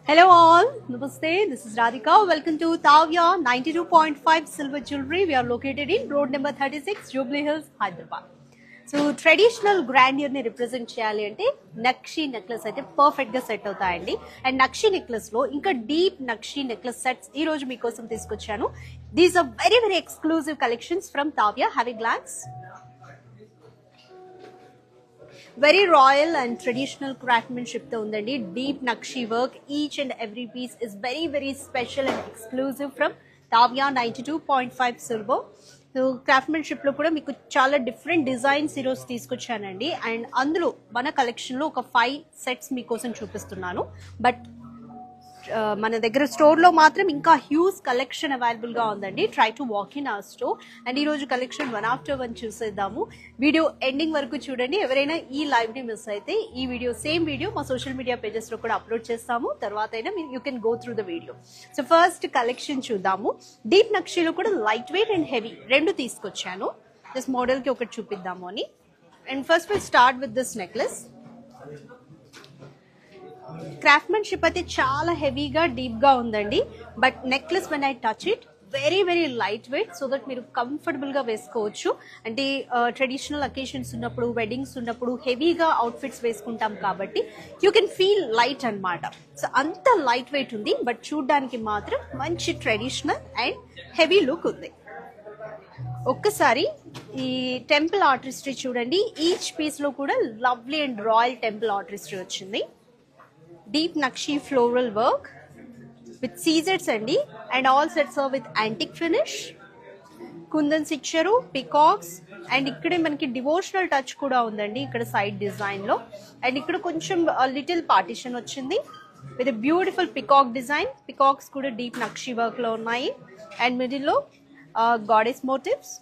Hello all, Namaste, this is Radhika. Welcome to Tavya 92.5 Silver Jewelry. We are located in road number 36, Jubilee Hills, Hyderabad. So traditional గ్రాండియర్ని represent చేయాలి అంటే నక్షి necklace అయితే పర్ఫెక్ట్గా set అవుతాయండి. And నక్షి నెక్లెస్లో ఇంకా deep నక్షి necklace sets ఈ రోజు మీకోసం తీసుకొచ్చాను. These are very very exclusive collections from Taavya. Have a glance. Very royal and traditional craftsmanship తో ఉందండి. Deep nakshi work, each and every piece is very very special and exclusive from Taavya 92.5 silver. So craftsmanship లో కూడా మీకు చాలా different designs ఈరోజు తీసుకొచ్చానండి. And అందులో మన కలెక్షన్ లో ఒక 5 సెట్స్ మీకోసం చూపిస్తున్నాను. బట్ మన దగ్గర స్టోర్ లో మాత్రం ఇంకా హ్యూజ్ కలెక్షన్ అవైలబుల్ గా ఉందండి. Try to walk in our store. And ఈ రోజు కలెక్షన్ వన్ ఆఫ్టర్ వన్ చూసేద్దాము. వీడియో ఎండింగ్ వరకు చూడండి. ఎవరైనా ఈ లైవ్ ని మిస్ అయితే ఈ వీడియో సేమ్ వీడియో మా సోషల్ మీడియా పేజెస్ లో కూడా అప్లోడ్ చేస్తాము. తర్వాత అయినా you can go through the video. So first collection చూద్దాము. డీప్ నక్షీలో కూడా లైట్ వెయిట్ అండ్ హెవీ రెండు తీసుకొచ్చాను. జస్ట్ మోడల్ కి ఒకటి చూపిద్దాము అని. And first will start with this necklace. Craftsmanship అయితే చాలా హెవీగా డీప్ గా ఉందండి. But necklace when I touch it very very light weight, so that మీరు కంఫర్టబుల్ గా వేసుకోవచ్చు. అంటే ట్రెడిషనల్ అకేషన్స్ ఉన్నప్పుడు, వెడ్డింగ్స్ ఉన్నప్పుడు హెవీగా అవుట్ఫిట్స్ వేసుకుంటాం కాబట్టి యూ కెన్ ఫీల్ లైట్ అనమాట. సో అంత లైట్ వెయిట్ ఉంది. బట్ చూడ్డానికి మాత్రం మంచి ట్రెడిషనల్ అండ్ హెవీ లుక్ ఉంది. ఒక్కసారి ఈ టెంపుల్ ఆర్టిస్ట్రీ చూడండి. ఈచ్ పీస్ లో కూడా lovely and royal temple artistry వచ్చింది. Deep nakshi floral work with సీజెట్స్ అండి. And all sets are with antique finish. Kundans ఇచ్చారు, పికాక్స్. అండ్ ఇక్కడే మనకి డివోషనల్ టచ్ కూడా ఉందండి ఇక్కడ సైడ్ డిజైన్ లో. అండ్ ఇక్కడ కొంచెం లిటిల్ పార్టిషన్ వచ్చింది with beautiful peacock design. Peacocks కూడా డీప్ నక్షి వర్క్ లో ఉన్నాయి. అండ్ మిడిల్ లో గాడెస్ మోటివ్స్,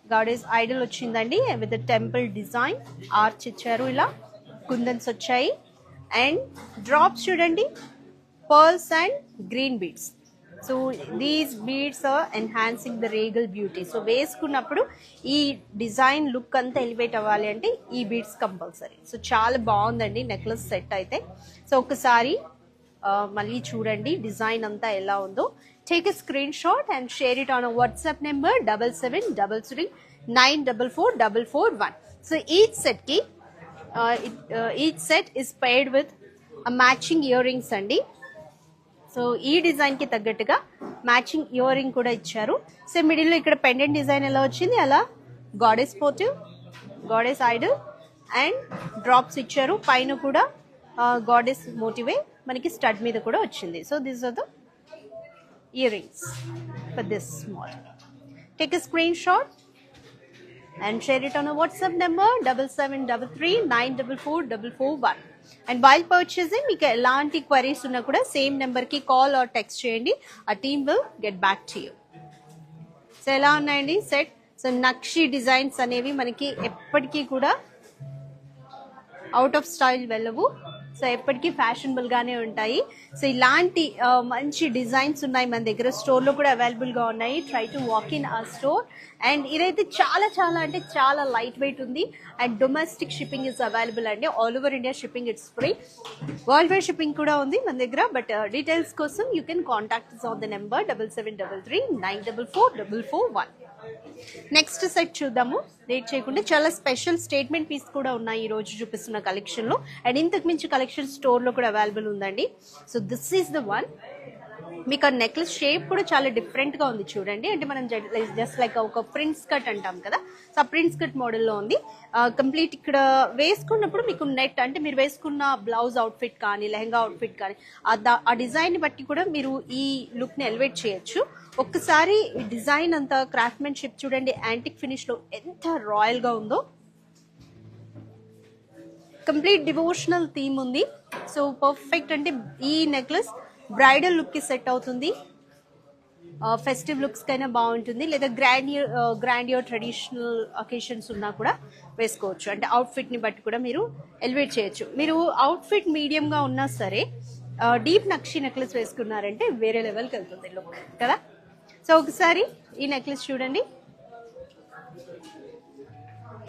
గాడెస్ ఐడల్ వచ్చిందండి విత్ టెంపుల్ డిజైన్. ఆర్చ్ ఇచ్చారు, ఇలా కుందన్స్ వచ్చాయి. అండ్ డ్రాప్స్ చూడండి, pearls and green beads. So these beads are enhancing the regal beauty. So వేసుకున్నప్పుడు ఈ డిజైన్ లుక్ అంతా ఎలివేట్ అవ్వాలి అంటే ఈ బీడ్స్ కంపల్సరీ. సో చాలా బాగుందండి నెక్లెస్ సెట్ అయితే. సో ఒకసారి మళ్ళీ చూడండి డిజైన్ అంతా ఎలా ఉందో. Take a screen shot and share it on WhatsApp number 7733944441. So each set కి each set is paired with a matching earrings అండి. సో ఈ డిజైన్ కి తగ్గట్టుగా మ్యాచింగ్ ఇయర్ రింగ్ కూడా ఇచ్చారు. సో మిడిల్ లో ఇక్కడ పెండెంట్ డిజైన్ ఎలా వచ్చింది అలా goddess motive, goddess idol and drops ఇచ్చారు. పైన కూడా గాడెస్ మోటివే మనకి స్టడ్ మీద కూడా వచ్చింది. So this are the earrings for this model. Take a screenshot and share it on a WhatsApp number 7733944441. And while purchasing మీకు ఎలాంటి queries ఉన్నా కూడా సేమ్ నెంబర్ కి కాల్ ఆర్ టెక్స్ట్ చేయండి. ఆ team will get back to you. So ఎలా ఉన్నాయండి set. So నక్షి designs అనేవి మనకి ఎప్పటికీ కూడా అవుట్ ఆఫ్ స్టైల్ వెళ్ళవు. సో ఎప్పటికీ ఫ్యాషనబుల్ గానే ఉంటాయి. సో ఇలాంటి మంచి డిజైన్స్ ఉన్నాయి మన దగ్గర స్టోర్ లో కూడా అవైలబుల్ గా ఉన్నాయి. Try to walk in our store. And ఇదైతే చాలా చాలా అంటే చాలా లైట్ వెయిట్ ఉంది. And domestic shipping is available అండి. All over India shipping it's free. Worldwide shipping కూడా ఉంది మన దగ్గర. బట్ డీటెయిల్స్ కోసం you can contact on the number 7733944441. Next set చూద్దాము లేట్ చేయకుండా. చాలా స్పెషల్ స్టేట్మెంట్ పీస్ కూడా ఉన్నాయి ఈ రోజు చూపిస్తున్న కలెక్షన్ లో. అండ్ ఇంతకు మించి కలెక్షన్ స్టోర్ లో కూడా అవైలబుల్ ఉందండి. So this is the one. మీకు ఆ నెక్లెస్ షేప్ కూడా చాలా డిఫరెంట్ గా ఉంది చూడండి. అంటే మనం జస్ట్ లైక్ ఒక ప్రిన్స్ కట్ అంటాం కదా, సో ఆ ప్రిన్స్ కట్ మోడల్లో ఉంది. కంప్లీట్ ఇక్కడ వేసుకున్నప్పుడు మీకు నెట్ అంటే మీరు వేసుకున్న బ్లౌజ్ అవుట్ఫిట్ కానీ లెహంగా అవుట్ఫిట్ కానీ ఆ డిజైన్ ని బట్టి కూడా మీరు ఈ లుక్ ని ఎలివేట్ చేయొచ్చు. ఒక్కసారి ఈ డిజైన్ అంతా క్రాఫ్ట్మెన్షిప్ చూడండి. యాంటిక్ ఫినిష్ లో ఎంత రాయల్ గా ఉందో. కంప్లీట్ డివోషనల్ థీమ్ ఉంది. సో పర్ఫెక్ట్ అంటే ఈ నెక్లెస్ బ్రైడల్ లుక్ కి సెట్ అవుతుంది. ఫెస్టివ్ లుక్స్ కైనా బాగుంటుంది. లేదా గ్రాండియర్ ట్రెడిషనల్ అకేషన్స్ ఉన్నా కూడా వేసుకోవచ్చు. అంటే అవుట్ఫిట్ ని బట్టి కూడా మీరు ఎలివేట్ చేయొచ్చు. మీరు అవుట్ఫిట్ మీడియం గా ఉన్నా సరే డీప్ నక్షి నెక్లెస్ వేసుకున్నారంటే వేరే లెవెల్కి వెళ్తుంది లుక్ కదా. సో ఒకసారి ఈ నెక్లెస్ చూడండి.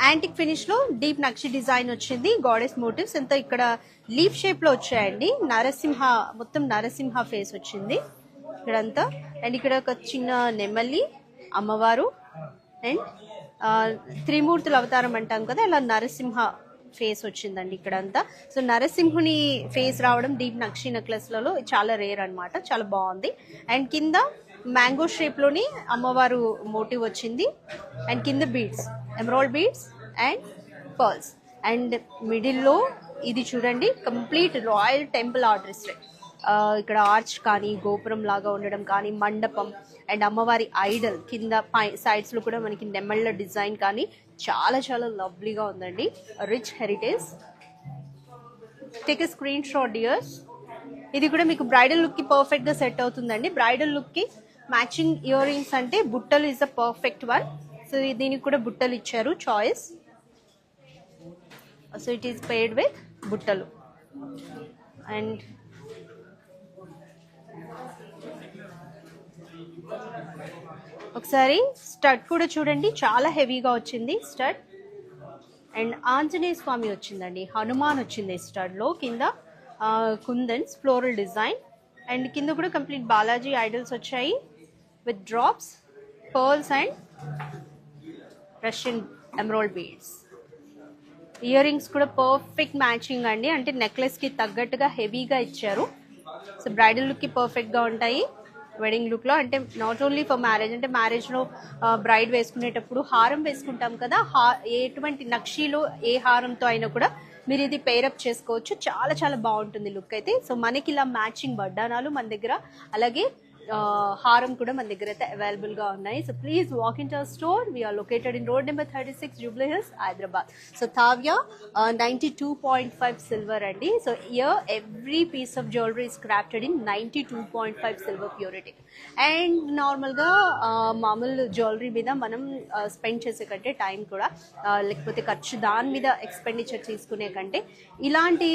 యాంటిక్ ఫినిష్ లో డీప్ నక్షి డిజైన్ వచ్చింది. గాడెస్ మోటివ్స్ అంతా ఇక్కడ లీఫ్ షేప్ లో వచ్చాయండి. నరసింహ, మొత్తం నరసింహ ఫేస్ వచ్చింది ఇక్కడంతా. అండ్ ఇక్కడ ఒక చిన్న నెమలి, అమ్మవారు అండ్ త్రిమూర్తుల అవతారం అంటాం కదా, ఇలా నరసింహ ఫేస్ వచ్చిందండి ఇక్కడంతా. సో నరసింహుని ఫేస్ రావడం డీప్ నక్షి నెక్లెస్లలో చాలా రేర్ అన్నమాట, చాలా బాగుంది. అండ్ కింద మ్యాంగో షేప్ లోని అమ్మవారు మోటివ్ వచ్చింది. అండ్ కింద beads, emerald beads and pearls. And middle లో ఇది చూడండి కంప్లీట్ రాయల్ టెంపుల్ ఆర్టిస్ట్. ఇక్కడ ఆర్చ్ కానీ, గోపురం లాగా ఉండడం కానీ, మండపం అండ్ అమ్మవారి ఐడల్ కింద సైడ్స్ లో కూడా మనకి నెమళ్ళ డిజైన్ కానీ చాలా చాలా లవ్లీగా ఉందండి. Rich heritage. Take a screenshot dears. ఇది కూడా మీకు బ్రైడల్ లుక్ కి పర్ఫెక్ట్ గా సెట్ అవుతుందండి. బ్రైడల్ లుక్ కి మ్యాచింగ్ ఇయర్ రింగ్స్ అంటే బుట్టలు is the perfect one. So దీనికి కూడా బుట్టలు ఇచ్చారు choice. So it is paired with బుట్టలు. అండ్ ఒకసారి స్టడ్ కూడా చూడండి, చాలా హెవీగా వచ్చింది స్టడ్. అండ్ ఆంజనేయ స్వామి వచ్చిందండి, హనుమాన్ వచ్చింది స్టడ్ లో. కింద కుందన్స్ ఫ్లోరల్ డిజైన్. అండ్ కింద కూడా కంప్లీట్ బాలాజీ ఐడల్స్ వచ్చాయి with drops, pearls and Russian emerald beads. Ear rings కూడా పర్ఫెక్ట్ మ్యాచింగ్ అండి, అంటే నెక్లెస్ కి తగ్గట్టుగా హెవీగా ఇచ్చారు. సో బ్రైడల్ లుక్ కి పర్ఫెక్ట్ గా ఉంటాయి. వెడ్డింగ్ లుక్ లో అంటే నాట్ ఓన్లీ ఫర్ మ్యారేజ్, అంటే మ్యారేజ్ లో బ్రైడ్ వేసుకునేటప్పుడు హారం వేసుకుంటాం కదా, ఎటువంటి నక్షీలో ఏ హారంతో అయినా కూడా మీరు ఇది పేరప్ చేసుకోవచ్చు. చాలా చాలా బాగుంటుంది లుక్ అయితే. సో మనకి ఇలా మ్యాచింగ్ వడ్డానాలు మన దగ్గర, అలాగే హారం కూడా మన దగ్గర అయితే అవైలబుల్ గా ఉన్నాయి. So please walk in to our store. We're located in road number 36 Jubilee Hills, Hyderabad. So Taavya 92.5 silver అండి. So here every piece of jewellery is crafted in 92.5 silver purity. And normal గా మామూలు జ్యువెలరీ మీద మనం స్పెండ్ చేసే కంటే టైం కూడా, లేకపోతే ఖర్చు దాని మీద ఎక్స్పెండిచర్ తీసుకునే కంటే ఇలాంటి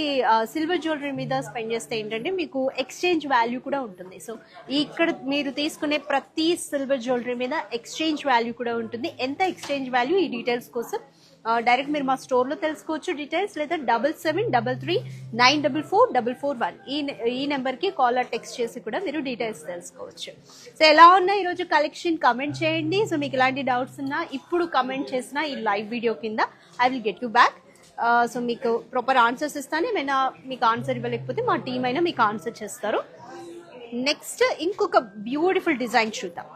సిల్వర్ జ్యువెలరీ మీద స్పెండ్ చేస్తే ఏంటంటే మీకు ఎక్స్చేంజ్ వాల్యూ కూడా ఉంటుంది. సో ఇక్కడ మీరు తీసుకునే ప్రతి సిల్వర్ జ్యువెలరీ మీద ఎక్స్చేంజ్ వాల్యూ కూడా ఉంటుంది. ఎంత ఎక్స్చేంజ్ వాల్యూ, ఈ డీటెయిల్స్ కోసం డైరెక్ట్ మీరు మా స్టోర్ లో తెలుసుకోవచ్చు డీటెయిల్స్, లేదా 7733944441 ఈ నెంబర్ కి కాల్ ఆర్ టెక్స్ట్ చేసి కూడా మీరు డీటెయిల్స్ తెలుసుకోవచ్చు. సో ఎలా ఉన్నా ఈరోజు కలెక్షన్ కమెంట్ చేయండి. సో మీకు ఎలాంటి డౌట్స్ ఉన్నా ఇప్పుడు కమెంట్ చేసిన ఈ లైవ్ వీడియో కింద I will get you back. So మీకు ప్రాపర్ ఆన్సర్స్ ఇస్తాను. ఏమైనా మీకు ఆన్సర్ ఇవ్వలేకపోతే మా టీం అయినా మీకు ఆన్సర్ చేస్తారు. నెక్స్ట్ ఇంకొక బ్యూటిఫుల్ డిజైన్ చూద్దాం.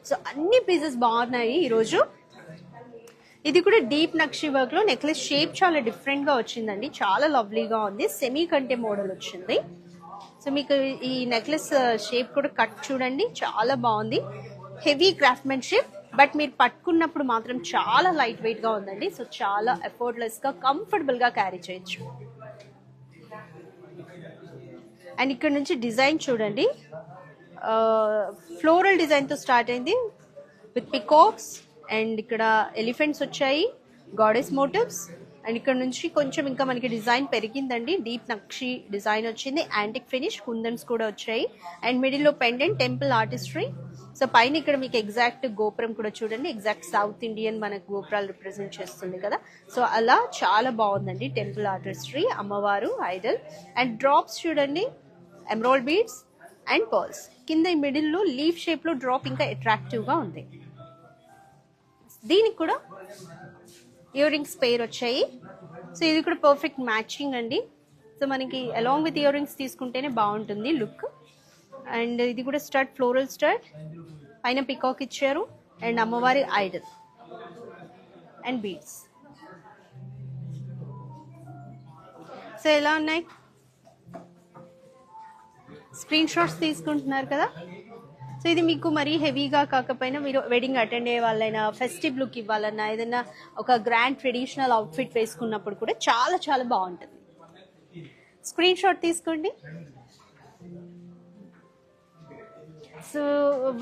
సో అన్ని పీసెస్ బాగున్నాయి ఈరోజు. ఇది కూడా డీప్ నక్షి వర్క్ లో నెక్లెస్ షేప్ చాలా డిఫరెంట్ గా వచ్చిందండి, చాలా లవ్లీగా ఉంది. సెమీ కంటే మోడల్ వచ్చింది. సో మీకు ఈ నెక్లెస్ షేప్ కూడా కట్ చూడండి, చాలా బాగుంది. హెవీ క్రాఫ్ట్మెన్షిప్, బట్ మీరు పట్టుకున్నప్పుడు మాత్రం చాలా లైట్ వెయిట్ గా ఉందండి. సో చాలా ఎఫర్ట్లెస్ గా కంఫర్టబుల్ గా క్యారీ చేయొచ్చు. అండ్ ఇక్కడ నుంచి డిజైన్ చూడండి, ఫ్లోరల్ డిజైన్ తో స్టార్ట్ అయింది విత్ పికాక్స్. అండ్ ఇక్కడ ఎలిఫెంట్స్ వచ్చాయి, గాడెస్ మోటివ్స్. అండ్ ఇక్కడ నుంచి కొంచెం ఇంకా మనకి డిజైన్ పెరిగిందండి, డీప్ నక్షి డిజైన్ వచ్చింది. యాంటిక్ ఫినిష్ కుందన్స్ కూడా వచ్చాయి. అండ్ మిడిల్ లో పెండెంట్ టెంపుల్ ఆర్టిస్ట్రీ. సో పైన ఇక్కడ మీకు ఎగ్జాక్ట్ గోపురం కూడా చూడండి, ఎగ్జాక్ట్ సౌత్ ఇండియన్ మనకు గోపురాలు రిప్రజెంట్ చేస్తుంది కదా. సో అలా చాలా బాగుందండి టెంపుల్ ఆర్టిస్ట్రీ, అమ్మవారు ఐడల్. అండ్ డ్రాప్స్ చూడండి, ఎమరాల్డ్ బీడ్స్ అండ్ పర్ల్స్. కింద ఈ మిడిల్ లో లీఫ్ షేప్ లో డ్రాప్ ఇంకా అట్రాక్టివ్ గా ఉంది. దీనికి కూడా ఇయర్ రింగ్స్ పేర్ వచ్చాయి. సో ఇది కూడా పర్ఫెక్ట్ మ్యాచింగ్ అండి. సో మనకి అలాంగ్ విత్ ఇయర్ రింగ్స్ తీసుకుంటేనే బాగుంటుంది లుక్. అండ్ ఇది కూడా స్టడ్, ఫ్లోరల్ స్టడ్, పైన పికాక్ ఇచ్చారు. అండ్ అమ్మవారి ఐడల్ అండ్ బీడ్స్. సో ఎలా ఉన్నాయి, స్క్రీన్ షాట్స్ తీసుకుంటున్నారు కదా. సో ఇది మీకు మరీ హెవీగా కాకపోయినా మీరు వెడ్డింగ్ అటెండ్ అయ్యే వాళ్ళైనా, ఫెస్టివ్ లుక్ ఇవ్వాలన్నా, ఏదైనా ఒక గ్రాండ్ ట్రెడిషనల్ అవుట్ఫిట్ వేసుకున్నప్పుడు కూడా చాలా చాలా బాగుంటుంది. స్క్రీన్ షాట్ తీసుకోండి. సో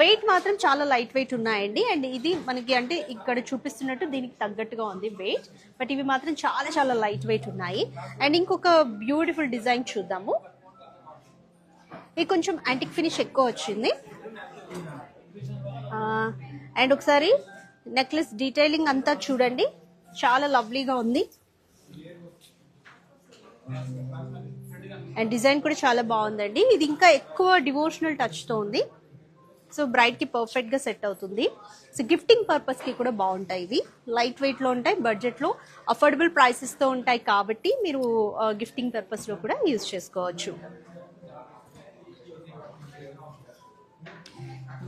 వెయిట్ మాత్రం చాలా లైట్ వెయిట్ ఉన్నాయండి. అండ్ ఇది మనకి అంటే ఇక్కడ చూపిస్తున్నట్టు దీనికి తగ్గట్టుగా ఉంది వెయిట్, బట్ ఇవి మాత్రం చాలా చాలా లైట్ వెయిట్ ఉన్నాయి. అండ్ ఇంకొక బ్యూటిఫుల్ డిజైన్ చూద్దాము. ఇది కొంచెం యాంటిక్ ఫినిష్ ఎక్కువ వచ్చింది. అండ్ ఒకసారి నెక్లెస్ డీటెయిలింగ్ అంతా చూడండి, చాలా లవ్లీగా ఉంది. అండ్ డిజైన్ కూడా చాలా బాగుందండి. ఇది ఇంకా ఎక్కువ డివోషనల్ టచ్తో ఉంది. సో బ్రైడ్కి పర్ఫెక్ట్గా సెట్ అవుతుంది. సో గిఫ్టింగ్ పర్పస్కి కూడా బాగుంటాయి. ఇవి లైట్ వెయిట్లో ఉంటాయి, బడ్జెట్లో అఫోర్డబుల్ ప్రైసెస్తో ఉంటాయి కాబట్టి మీరు గిఫ్టింగ్ పర్పస్లో కూడా యూజ్ చేసుకోవచ్చు.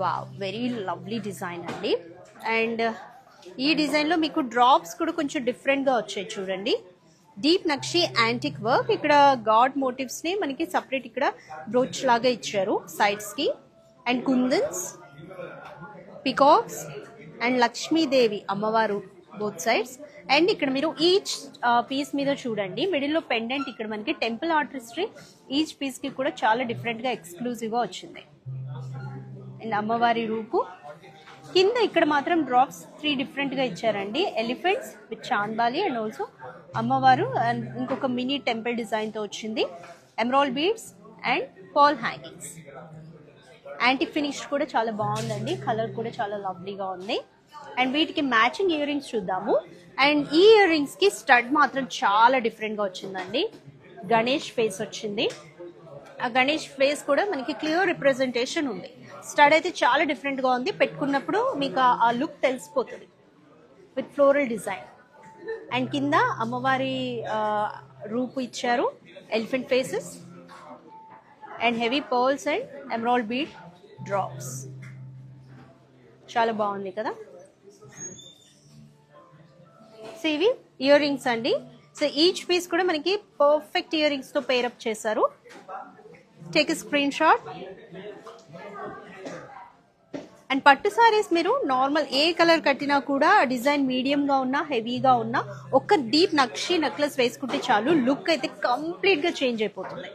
వావ్, వెరీ లవ్లీ డిజైన్ అండి. అండ్ ఈ డిజైన్లో మీకు డ్రాప్స్ కూడా కొంచెం డిఫరెంట్గా వచ్చాయి చూడండి. డీప్ నక్షి యాంటిక్ వర్క్, ఇక్కడ గాడ్ మోటివ్స్ని మనకి సపరేట్ ఇక్కడ బ్రోచ్ లాగా ఇచ్చారు సైడ్స్కి. And kundans, peacocks and Lakshmidevi అమ్మవారు బోత్ సైడ్స్. అండ్ ఇక్కడ మీరు ఈచ్ పీస్ మీద చూడండి, మిడిల్లో పెండెంట్ ఇక్కడ మనకి టెంపుల్ ఆర్టిస్ట్రీ ఈచ్ పీస్కి కూడా చాలా డిఫరెంట్గా ఎక్స్క్లూజివ్గా వచ్చింది. అండ్ అమ్మవారి రూపు కింద ఇక్కడ మాత్రం డ్రాప్స్ 3 డిఫరెంట్గా ఇచ్చారండి. Elephants with chandbali and also అమ్మవారు అండ్ ఇంకొక మినీ టెంపుల్ డిజైన్తో వచ్చింది. Emerald beads and pearl hangings. Antique finish కూడా చాలా బాగుందండి, కలర్ కూడా చాలా లవ్లీగా ఉంది. అండ్ వీటికి మ్యాచింగ్ ఇయర్ రింగ్స్ చూద్దాము. అండ్ ఈ ఇయర్ రింగ్స్కి స్టడ్ మాత్రం చాలా డిఫరెంట్గా వచ్చిందండి. గణేష్ ఫేస్ వచ్చింది. ఆ గణేష్ ఫేస్ కూడా మనకి క్లియర్ రిప్రజెంటేషన్ ఉంది. స్టడ్ అయితే చాలా డిఫరెంట్గా ఉంది, పెట్టుకున్నప్పుడు మీకు ఆ లుక్ తెలిసిపోతుంది విత్ ఫ్లోరల్ డిజైన్. అండ్ కింద అమ్మవారి రూపు ఇచ్చారు, elephant faces and heavy pearls and emerald bead drops. చాలా బాగుంది కదా. సో ఇవి ఇయర్ రింగ్స్ అండి. సో ఈచ్ పీస్ కూడా మనకి పర్ఫెక్ట్ ఇయర్ రింగ్స్తో పేరప్ చేశారు. Take a screen shot. And పట్టు సారీస్ మీరు నార్మల్ ఏ కలర్ కట్టినా కూడా డిజైన్ మీడియంగా ఉన్నా హెవీగా ఉన్నా ఒక్క డీప్ నక్షి నెక్లెస్ వేసుకుంటే చాలు, లుక్ అయితే కంప్లీట్గా చేంజ్ అయిపోతుంది.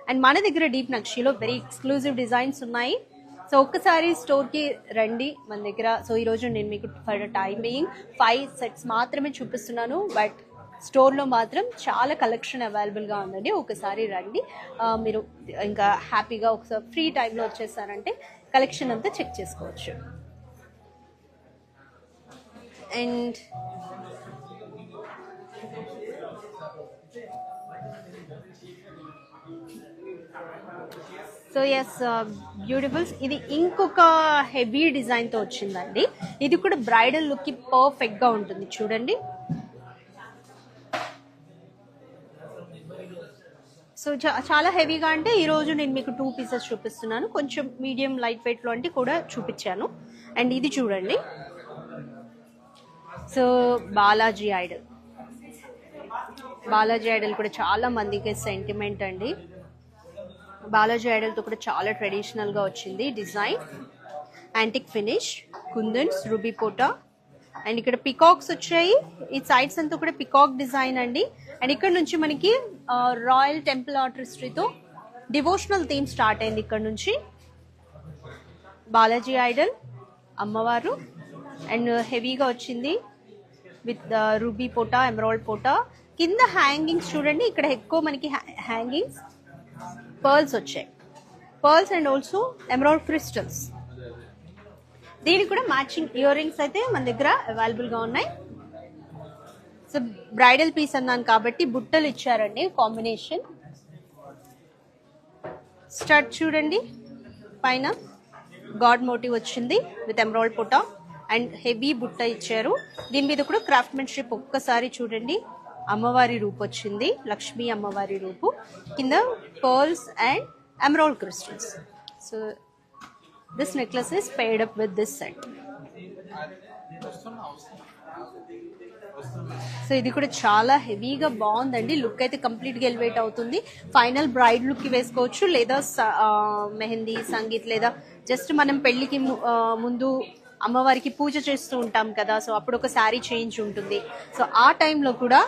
అండ్ మన దగ్గర డీప్ నక్షిలో వెరీ ఎక్స్క్లూజివ్ డిజైన్స్ ఉన్నాయి. సో ఒక్కసారి స్టోర్కి రండి మన దగ్గర. సో ఈరోజు నేను మీకు ఫర్ టైం బీయింగ్ 5 సెట్స్ మాత్రమే చూపిస్తున్నాను, బట్ స్టోర్లో మాత్రం చాలా కలెక్షన్ అవైలబుల్గా ఉందండి. ఒకసారి రండి, మీరు ఇంకా హ్యాపీగా ఒకసారి ఫ్రీ టైంలో వచ్చేసారంటే కలెక్షన్ అంతా చెక్ చేసుకోవచ్చు. అండ్ సో ఎస్ బ్యూటిఫుల్స్, ఇది ఇంకొక హెవీ డిజైన్తో వచ్చిందండి. ఇది కూడా బ్రైడల్ లుక్కి పర్ఫెక్ట్గా ఉంటుంది చూడండి. సో చాలా హెవీగా అంటే ఈరోజు నేను మీకు 2 పీసెస్ చూపిస్తున్నాను, కొంచెం మీడియం లైట్ వెయిట్లో అంటే కూడా చూపించాను. అండ్ ఇది చూడండి. So Balaji Idol, Balaji Idol కూడా చాలా మందికి సెంటిమెంట్ అండి. బాలాజీ ఐడల్తో కూడా చాలా ట్రెడిషనల్గా వచ్చింది design. Antique finish, kundans, ruby పోటా అండ్ ఇక్కడ పికాక్స్ వచ్చాయి. ఈ సైడ్స్ అంతా కూడా పికాక్ డిజైన్ అండి. అండ్ ఇక్కడ నుంచి మనకి రాయల్ టెంపుల్ ఆర్టిస్ట్రీతో డివోషనల్ థీమ్ స్టార్ట్ అయింది. ఇక్కడ నుంచి బాలాజీ ఐడల్ అమ్మవారు అండ్ హెవీగా వచ్చింది విత్ రూబీ పోటా, ఎమరాల్డ్ పోటా. కింద హ్యాంగింగ్స్ చూడండి, ఇక్కడ ఎక్కువ మనకి హ్యాంగింగ్స్ పర్ల్స్ వచ్చాయి, pearls and also emerald crystals. దీనికి కూడా మ్యాచింగ్ ఇయర్ రింగ్స్ అయితే మన దగ్గర అవైలబుల్గా ఉన్నాయి. సో బ్రైడల్ పీస్ అన్నాను కాబట్టి బుట్టలు ఇచ్చారండి కాంబినేషన్. స్టడ్ చూడండి, పైన గాడ్ మోటివ్ వచ్చింది విత్ ఎమరాల్డ్ పోటా అండ్ హెవీ బుట్ట ఇచ్చారు. దీని మీద కూడా క్రాఫ్ట్మెన్షిప్ ఒక్కసారి చూడండి. అమ్మవారి రూపు వచ్చింది, లక్ష్మీ అమ్మవారి రూపు. కింద pearls and emerald crystals. So this necklace is paired up with this set. So ఇది కూడా చాలా హెవీగా బాగుందండి, లుక్ అయితే కంప్లీట్గా ఎలివేట్ అవుతుంది. ఫైనల్ బ్రైడ్ లుక్కి వేసుకోవచ్చు, లేదా మెహందీ, సంగీత్, లేదా జస్ట్ మనం పెళ్ళికి ముందు అమ్మవారికి పూజ చేస్తూ ఉంటాం కదా, సో అప్పుడు ఒక శారీ చేంజ్ ఉంటుంది. సో ఆ టైంలో కూడా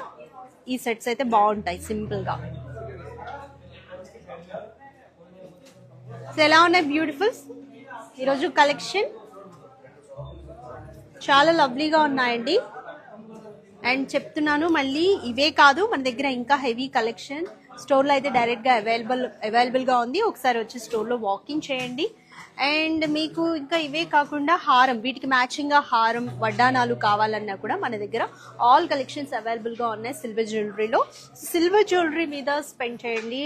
ఈ సెట్స్ అయితే బాగుంటాయి సింపుల్గా. సో ఎలా ఉన్నాయి బ్యూటిఫుల్స్ ఈరోజు కలెక్షన్? చాలా లవ్లీగా ఉన్నాయండి. అండ్ చెప్తున్నాను మళ్ళీ, ఇవే కాదు మన దగ్గర ఇంకా హెవీ కలెక్షన్ స్టోర్లో అయితే డైరెక్ట్గా అవైలబుల్గా ఉంది. ఒకసారి వచ్చి స్టోర్లో వాకింగ్ చేయండి. అండ్ మీకు ఇంకా ఇవే కాకుండా హారం, వీటికి మ్యాచింగ్గా హారం వడ్డానాలు కావాలన్నా కూడా మన దగ్గర ఆల్ కలెక్షన్స్ అవైలబుల్గా ఉన్నాయి సిల్వర్ జ్యువెలరీలో. సిల్వర్ జ్యువెలరీ మీద స్పెండ్ చేయండి.